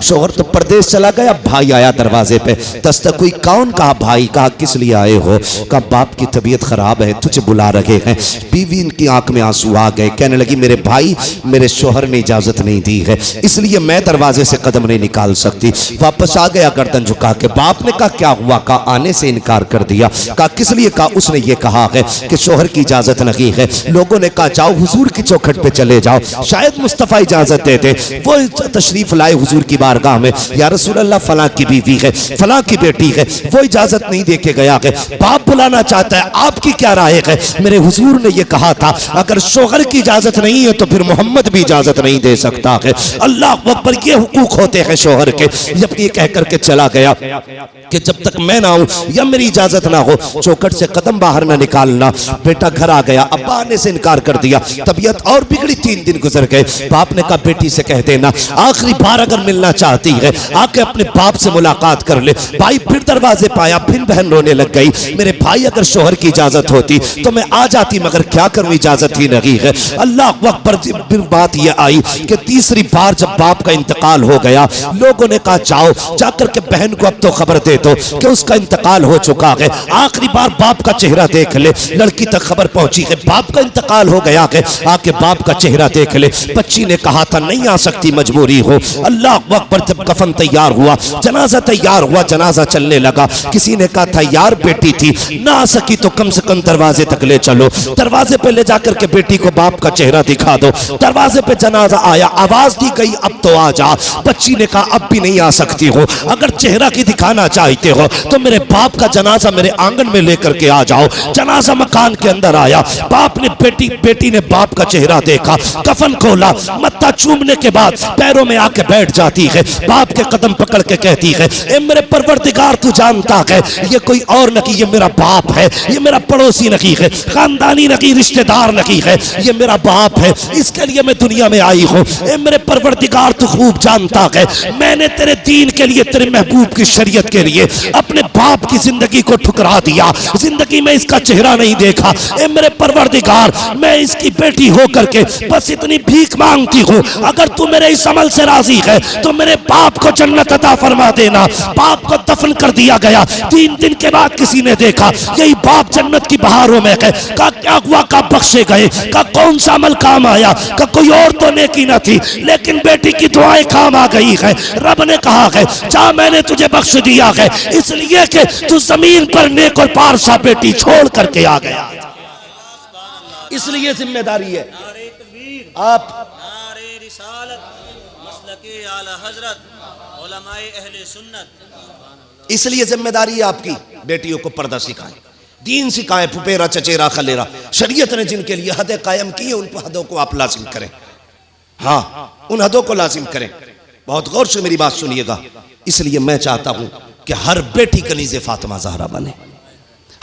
शोहर तो परदेश चला गया, भाई आया दरवाजे पे, दस्तक हुई, कौन? कहा भाई। कहा किस लिए आए हो? कहा बाप की तबीयत खराब है, तुझे बुला रहे हैं। बीवी इनकी आंख में आंसू आ गए, कहने लगी मेरे भाई, मेरे शोहर ने इजाजत नहीं दी है, इसलिए मैं दरवाजे से कदम नहीं निकाल सकती। वापस आ गया गर्दन झुका के। बाप ने कहा क्या हुआ? कहा आने से इनकार कर दिया। कहा किस लिए? कहा उसने ये कहा है कि शोहर की इजाजत नहीं है। लोगों ने कहा जाओ हुजूर की चौखट पे चले जाओ, शायद मुस्तफा इजाजत दे दे। वो तशरीफ लाए हुजूर की बारगाह में, या रसूल अल्लाह फलां की बीवी है, फलां की बेटी है, वो इजाजत नहीं दे के गया है, बाप बुलाना चाहता है, आपकी क्या राय है? मेरे हुजूर ने ये कहा था अगर शोहर की इजाजत नहीं है तो फिर मोहम्मद भी इजाजत नहीं दे सकता है। अल्लाह अकबर, ये हुकूक होते हैं शोहर के। जब ये कह करके चला गया कि जब तक मैं ना हूं या मेरी इजाजत ना हो चौखट से कदम बाहर ना निकालना। बेटा घर आ गया, अब्बा आने से इनकार कर दिया, तबीयत और बिगड़ी। 3 दिन गुजर गए। बाप ने कहा बेटी से कह देना आखिरी बार अगर मिलना चाहती है आके अपने बाप से मुलाकात कर ले। भाई फिर दरवाजे पाया, फिर बहन रोने लग गई, मेरे भाई अगर शोहर की इजाजत होती तो मैं आ जाती, मगर क्या करूं इजाजत ही नहीं है। अल्लाह अकबर। फिर बात यह आई कि तीसरी बार जब बाप का इंतकाल हो गया, लोगों ने कहा जाओ जाकर के बहन को अब तो खबर दे दो कि उसका इंतकाल हो चुका है, आखिरी बार बाप का चेहरा देख ले। लड़की तक खबर पहुंची है बाप का इंतकाल हो गया है, आके बाप का चेहरा देख ले। बच्ची ने कहा था नहीं आ सकती, मजबूरी हो। अल्लाह अकबर। जब कफन तैयार हुआ, जनाजा तैयार हुआ, जनाजा चलने लगा, किसी ने कहा था यार बेटी थी, ना आ सकी तो कम से कम दरवाजे तक ले चलो, दरवाजे पे ले जाकर के बेटी को बाप का चेहरा दिखा दो। दरवाजे पे जनाजा आया, आवाज दी गई अब तो आ जा। बच्ची ने कहा अब भी नहीं आ सकती हो, अगर चेहरा की दिखाना चाहते हो तो मेरे बाप का जनाजा मेरे आंगन में लेकर के आ जाओ। जनाजा मकान के अंदर आया, बाप ने बेटी ने बाप का चेहरा देखा, कफन खोला, मत्था चूमने के बाद पैरों में आके बैठ जाती है, बाप के कदम पकड़ के कहती है ए मेरे परवरदिगार तू जानता है ये कोई और नहीं, ये मेरा बाप है, ये मेरा पड़ोसी नहीं है, खानदानी नहीं, रिश्तेदार नहीं है, ये मेरा बाप है, इसके लिए मैं दुनिया में आई हूँ। ए मेरे परवरदिगार तू खूब जानता है मैंने तेरे दीन के लिए, तेरे महबूब की शरीयत के लिए अपने बाप की जिंदगी को ठुकरा दिया, जिंदगी में इसका चेहरा नहीं देखा। ए मेरे परवरदिगार मैं इसकी बेटी होकर के बस इतनी भीख मांगती हूँ, अगर तू मेरे इस अमल से राजी है तो मेरे बाप को जन्नत अता फरमा देना। बाप को दफन कर दिया गया। 3 दिन के बाद किसी ने देखा यही बाप जन्नत की बहारों में है। का क्या हुआ? का बख्शे गए? का कौन सा अमल काम आया? का कोई और तो नेकी न थी, लेकिन बेटी की दुआएं काम आ गई है। रब ने कहा है जा मैंने तुझे बख्श दिया है, इसलिए कि तू जमीन पर नेक और पारसा बेटी छोड़ करके आ गया, इसलिए जिम्मेदारी है आप इसलिए जिम्मेदारी है आपकी बेटियों को पर्दा सिखाएं, दीन सिखाएं, फुपेरा चचेरा खलेरा। शरीयत ने जिनके लिए हदें कायम की है उन हदों को आप लाजिम करें। हाँ, उन हदों को लाजिम करें। बहुत गौर से मेरी बात सुनिएगा। इसलिए मैं चाहता हूं कि हर बेटी कनीज़े फातिमा ज़हरा बने,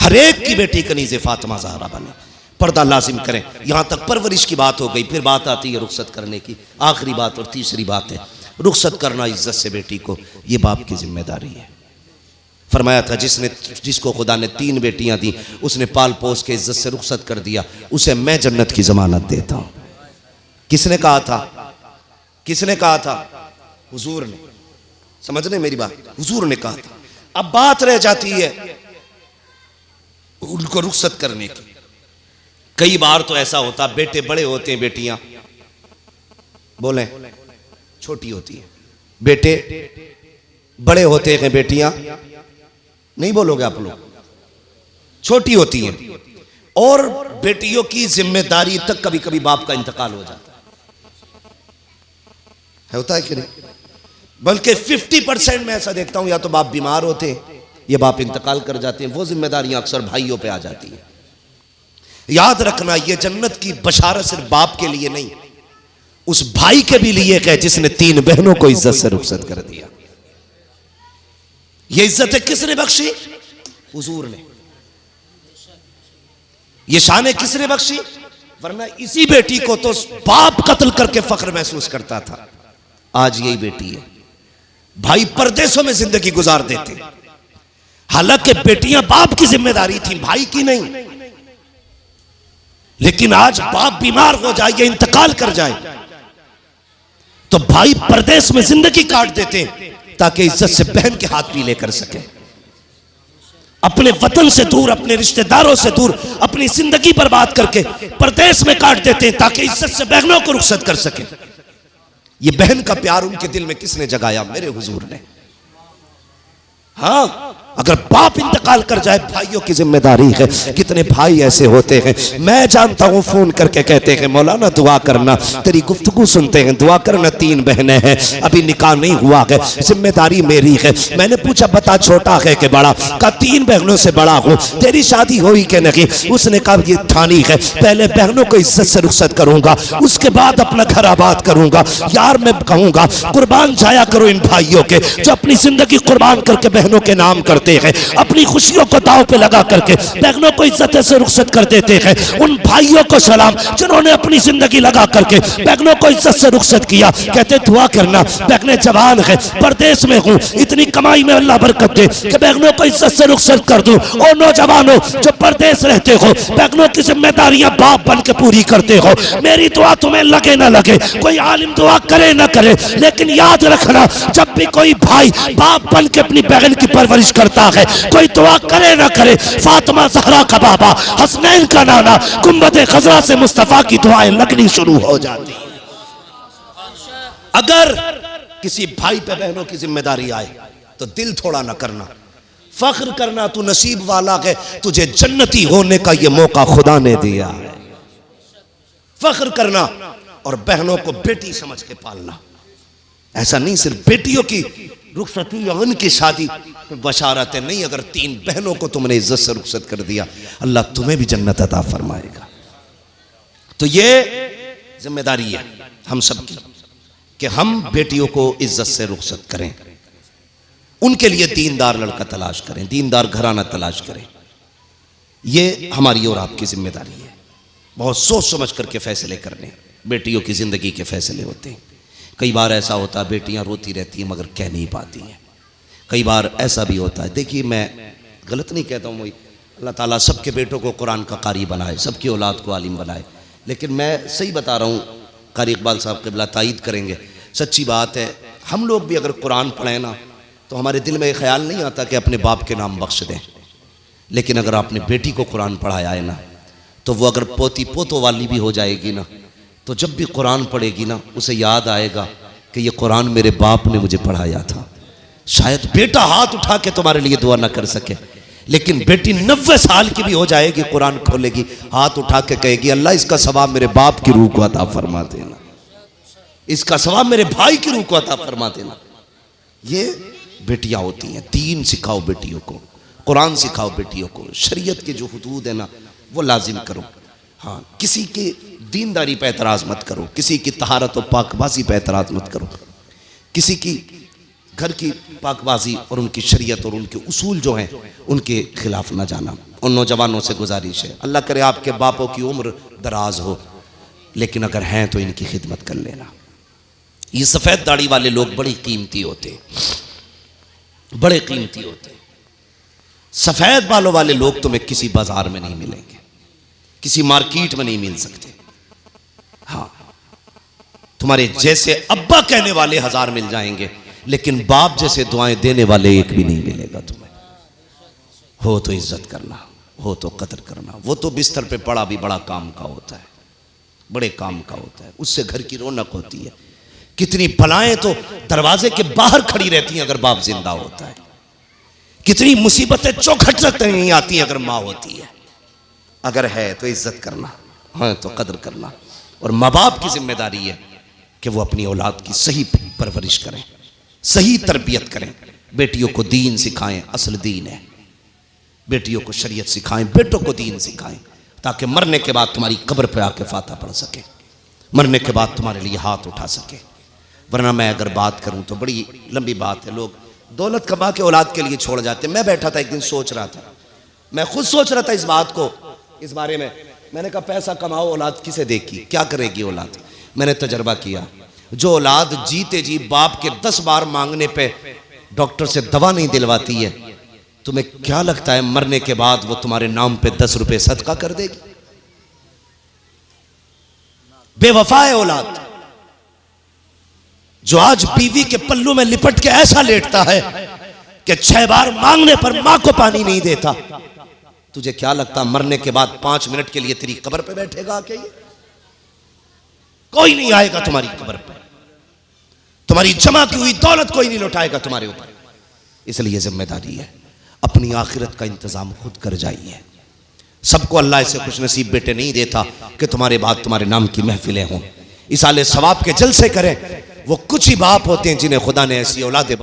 हर एक की बेटी कनीज़े फातिमा ज़हरा बने, पर्दा लाजिम करें। यहां तक परवरिश की बात हो गई, फिर बात आती है रुखसत करने की। आखिरी बात और तीसरी बात है रुखसत करना इज्जत से बेटी को, यह बाप की जिम्मेदारी है। फरमाया था जिसको खुदा ने 3 बेटियां दी उसने पाल पोस के इज्जत से रुखसत कर दिया, उसे मैं जन्नत की जमानत देता हूं। किसने कहा था? किसने कहा था? हुजूर ने। समझ रहे मेरी बात? हुजूर ने कहा था। अब बात रह जाती है उनको रुखसत करने की। कई बार तो ऐसा होता बेटे बड़े होते हैं, बेटियां बोले छोटी होती है, बेटे बड़े होते हैं, बेटियां नहीं बोलोगे आप लोग, छोटी होती हैं। और बेटियों की जिम्मेदारी तक कभी कभी बाप का इंतकाल हो जाता है, होता है कि नहीं? बल्कि 50% में ऐसा देखता हूं या तो बाप बीमार होते हैं या बाप इंतकाल कर जाते हैं, वो जिम्मेदारियां अक्सर भाइयों पे आ जाती हैं। याद रखना ये जन्नत की बशारत सिर्फ बाप के लिए नहीं, उस भाई के भी लिए है जिसने 3 बहनों को इज्जत से रुखसत कर दिया। ये इज्जत किसने बख्शी? हुजूर ने। ये शान किसने बख्शी? वरना इसी बेटी को तो बाप कत्ल करके फख्र महसूस करता था। आज यही बेटी है। भाई परदेशों में जिंदगी गुजार देते, हालांकि बेटियां बाप की जिम्मेदारी थी, भाई की नहीं। लेकिन आज बाप बीमार हो जाए या इंतकाल कर जाए तो भाई परदेश में जिंदगी काट देते हैं ताकि इज्जत से बहन के हाथ पीले कर सके। अपने वतन से दूर, अपने रिश्तेदारों से दूर अपनी जिंदगी बर्बाद करके परदेश में काट देते हैं ताकि इज्जत से बहनों को रुखसत कर सके। ये बहन का प्यार उनके दिल में किसने जगाया? मेरे हुजूर ने। हाँ, अगर बाप इंतकाल कर जाए भाइयों की जिम्मेदारी है। कितने भाई ऐसे होते हैं, मैं जानता हूं, फोन करके कहते हैं मौलाना दुआ करना, तेरी गुफ्तगू सुनते हैं, दुआ करना, 3 बहनें हैं, अभी निकाह नहीं हुआ है, जिम्मेदारी मेरी है। मैंने पूछा बता छोटा है कि बड़ा? कहा 3 बहनों से बड़ा हूं, तेरी शादी हुई कि नहीं? उसने कहा ये ठानी है, पहले बहनों को इज्जत से रुखसत करूंगा, उसके बाद अपना घर आबाद करूंगा। यार मैं कहूंगा कुर्बान जाया करो इन भाइयों के जो अपनी जिंदगी कुर्बान करके बहनों के नाम करते हैं, अपनी खुशियों को दांव पे लगा करके बहनों को इज्जत से रुखसत कर देते हैं। उन भाइयों को सलाम जिन्होंने अपनी जिंदगी लगा करके बहनों को इज्जत से रुखसत किया। कहते दुआ करना, बहनें जवान है, परदेश में हूं, इतनी कमाई में अल्लाह बरकत दे कि बहनों को इज्जत से रुखसत कर दूं। और नौजवानों जो परदेश रहते हो, बहनों की जिम्मेदारियां बाप बन के पूरी करते हो, मेरी दुआ तुम्हें लगे ना लगे, कोई आलिम दुआ करे ना करे, लेकिन याद रखना जब भी कोई भाई बाप बन के अपनी बहन की परवरिश करता है, कोई दुआ करे ना करे, फातिमा ज़हरा का बाबा, हसनैन का नाना, गुंबद खजरा से मुस्तफा की दुआएं लगनी शुरू हो जाती। अगर किसी भाई पे बहनों की जिम्मेदारी आए तो दिल थोड़ा ना करना, फख्र करना, तू नसीब वाला है, तुझे जन्नती होने का ये मौका खुदा ने दिया है। फख्र करना और बहनों को बेटी समझ के पालना। ऐसा नहीं सिर्फ बेटियों की रुखसती या उनकी शादी बशारत है, नहीं, अगर 3 बहनों को तुमने इज्जत से रुखसत कर दिया, अल्लाह तुम्हें भी जन्नत अता फरमाएगा। तो ये जिम्मेदारी है हम सब की कि हम बेटियों को इज्जत से रुखसत करें, उनके लिए दीनदार लड़का तलाश करें, दीनदार घराना तलाश करें। ये हमारी और आपकी जिम्मेदारी है। बहुत सोच समझ करके फैसले करने, बेटियों की जिंदगी के फैसले होते हैं। कई बार ऐसा होता है बेटियां रोती रहती हैं मगर कह नहीं पाती हैं। कई बार ऐसा भी होता है, देखिए मैं गलत नहीं कहता हूँ, अल्लाह ताला सबके बेटों को कुरान का कारी बनाए, सबकी औलाद को आलिम बनाए, लेकिन मैं सही बता रहा हूँ, कारी इकबाल साहब क़िबला तायीद करेंगे, सच्ची बात है। हम लोग भी अगर कुरान पढ़ें ना तो हमारे दिल में ये ख्याल नहीं आता कि अपने बाप के नाम बख्श दें, लेकिन अगर आपने बेटी को कुरान पढ़ाया है ना, तो वो अगर पोती पोतों वाली भी हो जाएगी ना, तो जब भी कुरान पढ़ेगी ना उसे याद आएगा कि ये कुरान मेरे बाप ने मुझे पढ़ाया था। शायद बेटा हाथ उठा के तुम्हारे लिए दुआ ना कर सके, लेकिन बेटी 90 साल की भी हो जाएगी, कुरान खोलेगी, हाथ उठा के कहेगी अल्लाह इसका सवाब मेरे बाप की रूह को अता फरमा देना, इसका सवाब मेरे भाई की रूह को अता फरमा देना। ये बेटियां होती हैं। दीन सिखाओ बेटियों को, कुरान सिखाओ बेटियों को, शरीयत के जो हुदूद है ना वो लाजिम करो। हाँ, किसी की दीनदारी पे एतराज़ मत करो, किसी की तहारत और पाकबाजी पे एतराज़ मत करो, किसी की घर की पाकबाजी और उनकी शरीयत और उनके उसूल जो हैं उनके खिलाफ ना जाना। उन नौजवानों से गुजारिश है, अल्लाह करे आपके बापों की उम्र दराज हो, लेकिन अगर हैं तो इनकी खिदमत कर लेना। ये सफ़ेद दाढ़ी वाले लोग बड़ी कीमती होते, बड़े कीमती होते। सफ़ेद बालों वाले लोग तुम्हें किसी बाजार में नहीं मिलेंगे, किसी मार्केट में नहीं मिल सकते। हाँ, तुम्हारे जैसे अब्बा कहने वाले 1000 मिल जाएंगे, लेकिन बाप जैसे दुआएं देने वाले एक भी नहीं मिलेगा तुम्हें। हो तो इज्जत करना, हो तो कदर करना। वो तो बिस्तर पे पड़ा भी बड़ा काम का होता है, बड़े काम का होता है, उससे घर की रौनक होती है। कितनी बलाएं तो दरवाजे के बाहर खड़ी रहती हैं अगर बाप जिंदा होता है, कितनी मुसीबतें चौखट सकते नहीं आती अगर माँ होती है। अगर है तो इज्जत करना, हाँ तो कदर करना। और माँ बाप की जिम्मेदारी है कि वो अपनी औलाद की सही परवरिश करें, सही तरबियत करें, बेटियों को दीन सिखाएं, असल दीन है। बेटियों को शरीयत सिखाएं, बेटों को दीन सिखाएं, ताकि मरने के बाद तुम्हारी कब्र पे आके फाता पढ़ सके, मरने के बाद तुम्हारे लिए हाथ उठा सके। वरना मैं अगर बात करूं तो बड़ी लंबी बात है। लोग दौलत कमा के औलाद के लिए छोड़ जाते। मैं बैठा था एक दिन, सोच रहा था, मैं खुद सोच रहा था इस बात को, इस बारे में। मैंने कहा पैसा कमाओ, औलाद किसे देगी, क्या करेगी औलाद। मैंने तजर्बा किया, जो औलाद जीते जी बाप के 10 बार मांगने पे डॉक्टर से दवा नहीं दिलवाती है, तुम्हें क्या लगता है मरने के बाद वो तुम्हारे नाम पे 10 रुपए सदका कर देगी? बेवफा है औलाद। जो आज बीवी के पल्लू में लिपट के ऐसा लेटता है कि 6 बार मांगने पर मां को पानी नहीं देता, तुझे क्या लगता मरने के बाद 5 मिनट के लिए तेरी कब्र पे बैठेगा? क्या ये कोई नहीं आएगा तुम्हारी कब्र पे, तुम्हारी जमा की हुई दौलत कोई नहीं लौटाएगा तुम्हारे ऊपर। इसलिए जिम्मेदारी है अपनी आखिरत का इंतजाम खुद कर जाइए। सबको अल्लाह ऐसे खुश नसीब बेटे नहीं देता कि तुम्हारे बाद तुम्हारे नाम की महफिलें हों, इसाले सवाब के जलसे करें। वो कुछ ही बाप होते हैं जिन्हें खुदा ने ऐसी औलादे